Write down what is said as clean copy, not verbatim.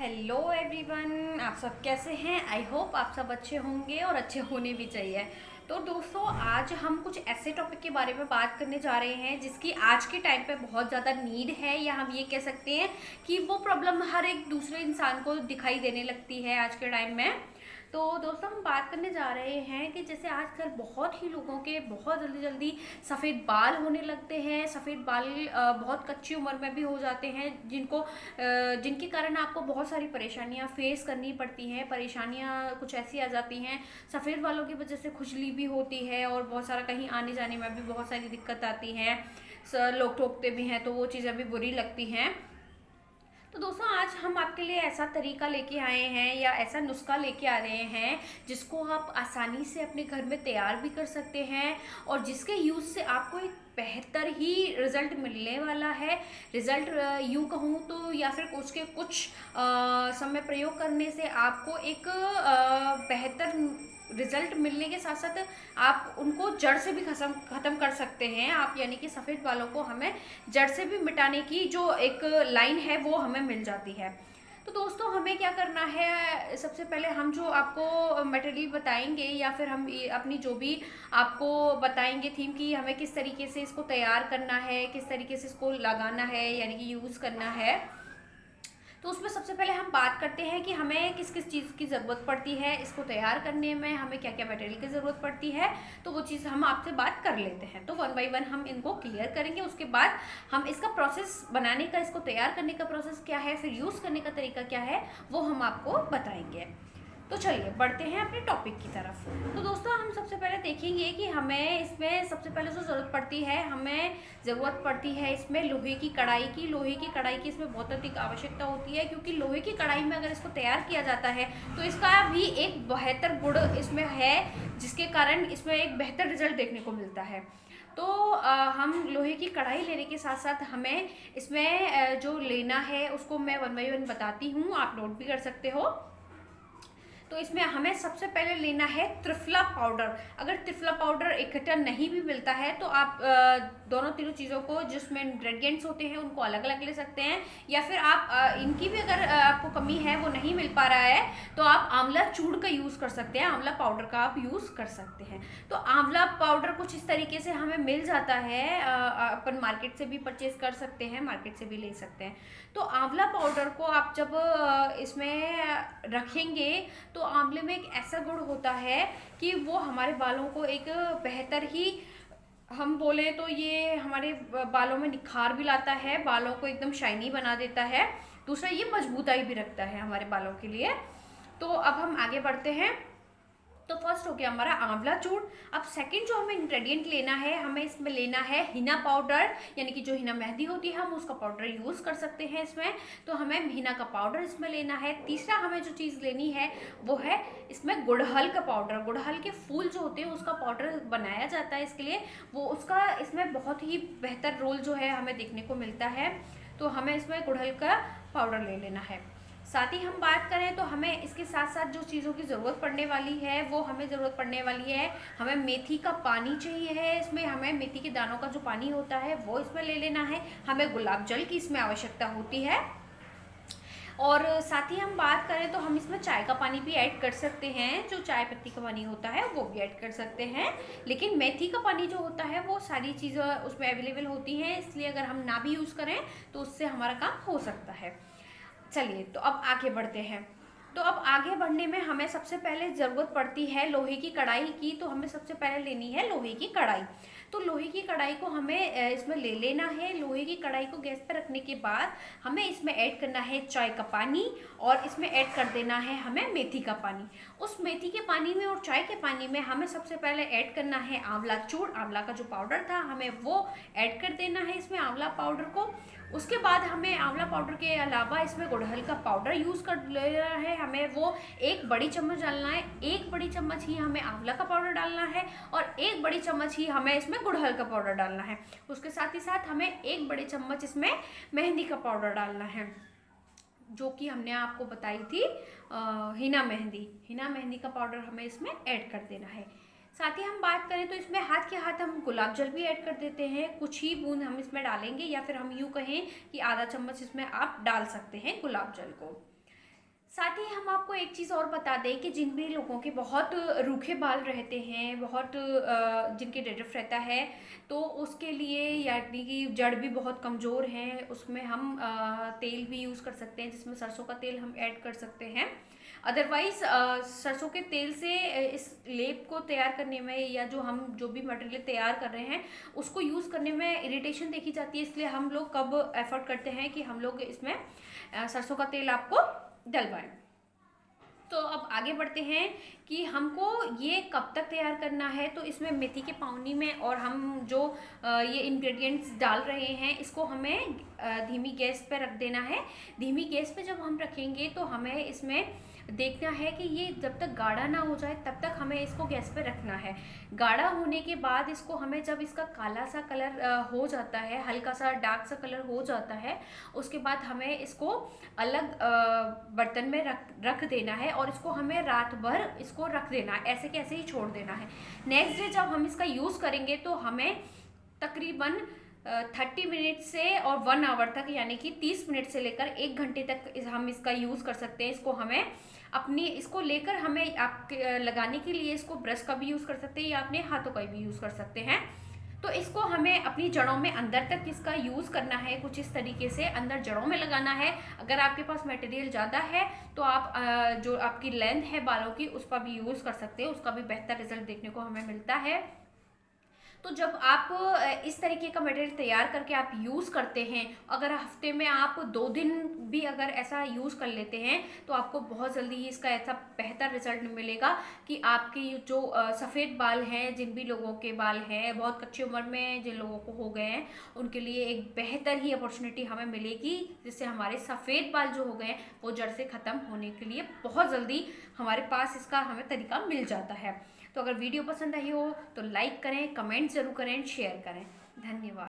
Hello everyone, आप सब कैसे हैं। आई होप आप सब अच्छे होंगे और अच्छे होने भी चाहिए। तो दोस्तों, आज हम कुछ ऐसे टॉपिक के बारे में बात करने जा रहे हैं जिसकी आज के टाइम पे बहुत ज़्यादा नीड है, या हम ये कह सकते हैं कि वो प्रॉब्लम हर एक दूसरे इंसान को दिखाई देने लगती है आज के टाइम में। तो दोस्तों, हम बात करने जा रहे हैं कि जैसे आजकल बहुत ही लोगों के बहुत जल्दी जल्दी सफ़ेद बाल होने लगते हैं। सफ़ेद बाल बहुत कच्ची उम्र में भी हो जाते हैं, जिनके कारण आपको बहुत सारी परेशानियां फेस करनी पड़ती हैं। परेशानियां कुछ ऐसी आ जाती हैं, सफ़ेद बालों की वजह से खुजली भी होती है और बहुत सारा कहीं आने जाने में भी बहुत सारी दिक्कत आती है। लोग टोकते भी हैं तो वो चीज़ें भी बुरी लगती हैं। तो दोस्तों, आज हम आपके लिए ऐसा तरीका लेके आए हैं या ऐसा नुस्खा लेके आ रहे हैं जिसको आप आसानी से अपने घर में तैयार भी कर सकते हैं और जिसके यूज़ से आपको एक बेहतर ही रिज़ल्ट मिलने वाला है। रिज़ल्ट यूँ कहूँ तो, या फिर उसके कुछ समय प्रयोग करने से आपको एक बेहतर रिजल्ट मिलने के साथ साथ आप उनको जड़ से भी ख़त्म कर सकते हैं। आप यानी कि सफ़ेद बालों को हमें जड़ से भी मिटाने की जो एक लाइन है वो हमें मिल जाती है। तो दोस्तों, हमें क्या करना है, सबसे पहले हम जो आपको मटेरियल बताएंगे या फिर हम अपनी जो भी आपको बताएंगे थीम की हमें किस तरीके से इसको तैयार करना है, किस तरीके से इसको लगाना है यानी कि यूज़ करना है। तो उसमें सबसे पहले हम बात करते हैं कि हमें किस किस चीज़ की ज़रूरत पड़ती है, इसको तैयार करने में हमें क्या क्या मटेरियल की ज़रूरत पड़ती है। तो वो चीज़ हम आपसे बात कर लेते हैं। तो वन बाय वन हम इनको क्लियर करेंगे। उसके बाद हम इसका प्रोसेस बनाने का, इसको तैयार करने का प्रोसेस क्या है, फिर यूज़ करने का तरीका क्या है, वो हम आपको बताएंगे। तो चलिए बढ़ते हैं अपने टॉपिक की तरफ। तो दोस्तों, हम सबसे पहले देखेंगे कि हमें इसमें सबसे पहले जो ज़रूरत पड़ती है, हमें ज़रूरत पड़ती है इसमें लोहे की कढ़ाई की। लोहे की कढ़ाई की इसमें बहुत अधिक आवश्यकता होती है, क्योंकि लोहे की कढ़ाई में अगर इसको तैयार किया जाता है तो इसका भी एक बेहतर गुण इसमें है, जिसके कारण इसमें एक बेहतर रिजल्ट देखने को मिलता है। तो हम लोहे की कढ़ाई लेने के साथ साथ हमें इसमें जो लेना है उसको मैं वन बाई वन बताती हूँ, आप नोट भी कर सकते हो। तो इसमें हमें सबसे पहले लेना है त्रिफला पाउडर। अगर त्रिफला पाउडर इकट्ठा नहीं भी मिलता है तो आप दोनों तीनों चीज़ों को जिसमें इंग्रेडिएंट्स होते हैं उनको अलग अलग ले सकते हैं, या फिर आप इनकी भी अगर आपको कमी है, वो नहीं मिल पा रहा है, तो आप आंवला चूड़ का यूज़ कर सकते हैं, आंवला पाउडर का आप यूज़ कर सकते हैं। तो आंवला पाउडर कुछ इस तरीके से हमें मिल जाता है, अपन मार्केट से भी परचेज कर सकते हैं, मार्केट से भी ले सकते हैं। तो आंवला पाउडर को आप जब इसमें रखेंगे तो आंवले में एक ऐसा गुण होता है कि वो हमारे बालों को एक बेहतर ही, हम बोले तो ये हमारे बालों में निखार भी लाता है, बालों को एकदम शाइनी बना देता है। दूसरा, ये मजबूताई भी रखता है हमारे बालों के लिए। तो अब हम आगे बढ़ते हैं। तो फर्स्ट हो गया हमारा आंवला चूर्ण। अब सेकंड जो हमें इंग्रेडिएंट लेना है, हमें इसमें लेना है हिना पाउडर, यानी कि जो हिना मेहंदी होती है हम उसका पाउडर यूज़ कर सकते हैं इसमें। तो हमें हिना का पाउडर इसमें लेना है। तीसरा हमें जो चीज़ लेनी है वो है इसमें गुड़हल का पाउडर। गुड़हल के फूल जो होते हैं उसका पाउडर बनाया जाता है इसके लिए, वो उसका इसमें बहुत ही बेहतर रोल जो है हमें देखने को मिलता है। तो हमें इसमें गुड़हल का पाउडर ले लेना है। साथ ही हम बात करें तो हमें इसके साथ साथ जो चीज़ों की ज़रूरत पड़ने वाली है वो हमें ज़रूरत पड़ने वाली है, हमें मेथी का पानी चाहिए है। इसमें हमें मेथी के दानों का जो पानी होता है वो इसमें ले लेना है। हमें गुलाब जल की इसमें आवश्यकता होती है। और साथ ही हम बात करें तो हम इसमें चाय का पानी भी ऐड कर सकते हैं, जो चाय पत्ती का पानी होता है वो भी ऐड कर सकते हैं। लेकिन मेथी का पानी जो होता है वो सारी चीज़ें उसमें अवेलेबल होती हैं, इसलिए अगर हम ना भी यूज़ करें तो उससे हमारा काम हो सकता है। चलिए, तो अब आगे बढ़ते हैं। तो अब आगे बढ़ने में हमें सबसे पहले ज़रूरत पड़ती है लोहे की कढ़ाई की। तो हमें सबसे पहले लेनी है लोहे की कढ़ाई। तो लोहे की कढ़ाई को हमें इसमें ले लेना है। लोहे की कढ़ाई को गैस पर रखने के बाद हमें इसमें ऐड करना है चाय का पानी, और इसमें ऐड कर देना है हमें मेथी का पानी। उस मेथी के पानी में और चाय के पानी में हमें सबसे पहले ऐड करना है आंवला चूर्ण। आंवला का जो पाउडर था हमें वो ऐड कर देना है इसमें, आंवला पाउडर को। उसके बाद हमें आंवला पाउडर के अलावा इसमें गुड़हल का पाउडर यूज़ कर लेना है। हमें वो एक बड़ी चम्मच डालना है, एक बड़ी चम्मच ही हमें आंवला का पाउडर डालना है और एक बड़ी चम्मच ही हमें इसमें गुड़हल का पाउडर डालना है। उसके साथ ही साथ हमें एक बड़ी चम्मच इसमें मेहंदी का पाउडर डालना है, जो कि हमने आपको बताई थी हिना मेहंदी का पाउडर हमें इसमें ऐड कर देना है। साथ ही हम बात करें तो इसमें हाथ के हाथ हम गुलाब जल भी ऐड कर देते हैं। कुछ ही बूंद हम इसमें डालेंगे, या फिर हम यूँ कहें कि आधा चम्मच इसमें आप डाल सकते हैं गुलाब जल को। साथ ही हम आपको एक चीज़ और बता दें कि जिन भी लोगों के बहुत रूखे बाल रहते हैं, बहुत जिनके डेड्रिफ्ट रहता है, तो उसके लिए यानी कि जड़ भी बहुत कमज़ोर हैं, उसमें हम तेल भी यूज़ कर सकते हैं, जिसमें सरसों का तेल हम ऐड कर सकते हैं। अदरवाइज़ सरसों के तेल से इस लेप को तैयार करने में, या जो भी मटेरियल तैयार कर रहे हैं उसको यूज़ करने में इरिटेशन देखी जाती है, इसलिए हम लोग कब एफर्ट करते हैं कि हम लोग इसमें सरसों का तेल आपको डलवाएं। तो अब आगे बढ़ते हैं कि हमको ये कब तक तैयार करना है। तो इसमें मेथी के पावनी में और हम जो ये इंग्रेडिएंट्स डाल रहे हैं, इसको हमें धीमी गैस पे रख देना है। धीमी गैस पे जब हम रखेंगे तो हमें इसमें देखना है कि ये जब तक गाढ़ा ना हो जाए तब तक हमें इसको गैस पे रखना है। गाढ़ा होने के बाद इसको हमें, जब इसका काला सा कलर हो जाता है, हल्का सा डार्क सा कलर हो जाता है, उसके बाद हमें इसको अलग बर्तन में रख देना है और इसको हमें रात भर इसको रख देना है, ऐसे कैसे ही छोड़ देना है। नेक्स्ट डे जब हम इसका यूज़ करेंगे तो हमें तकरीबन 30 मिनट से और 1 आवर तक, यानी कि 30 मिनट से लेकर 1 घंटे तक हम इसका यूज़ कर सकते हैं। इसको हमें इसको लेकर हमें आप लगाने के लिए इसको ब्रश का भी यूज़ कर सकते हैं या अपने हाथों का भी यूज़ कर सकते हैं। तो इसको हमें अपनी जड़ों में अंदर तक इसका यूज़ करना है, कुछ इस तरीके से अंदर जड़ों में लगाना है। अगर आपके पास मटेरियल ज़्यादा है तो आप जो आपकी लेंथ है बालों की उस पर भी यूज़ कर सकते हैं, उसका भी बेहतर रिजल्ट देखने को हमें मिलता है। तो जब आप इस तरीके का मटेरियल तैयार करके आप यूज़ करते हैं, अगर हफ्ते में आप 2 दिन भी अगर ऐसा यूज़ कर लेते हैं तो आपको बहुत जल्दी ही इसका ऐसा बेहतर रिजल्ट मिलेगा कि आपके जो सफ़ेद बाल हैं, जिन भी लोगों के बाल हैं बहुत कच्ची उम्र में जिन लोगों को हो गए हैं, उनके लिए एक बेहतर ही अपॉर्चुनिटी हमें मिलेगी, जिससे हमारे सफ़ेद बाल जो हो गए हैं वो जड़ से ख़त्म होने के लिए बहुत जल्दी हमारे पास इसका हमें तरीका मिल जाता है। तो अगर वीडियो पसंद आई हो तो लाइक करें, कमेंट ज़रूर करें, शेयर करें। धन्यवाद।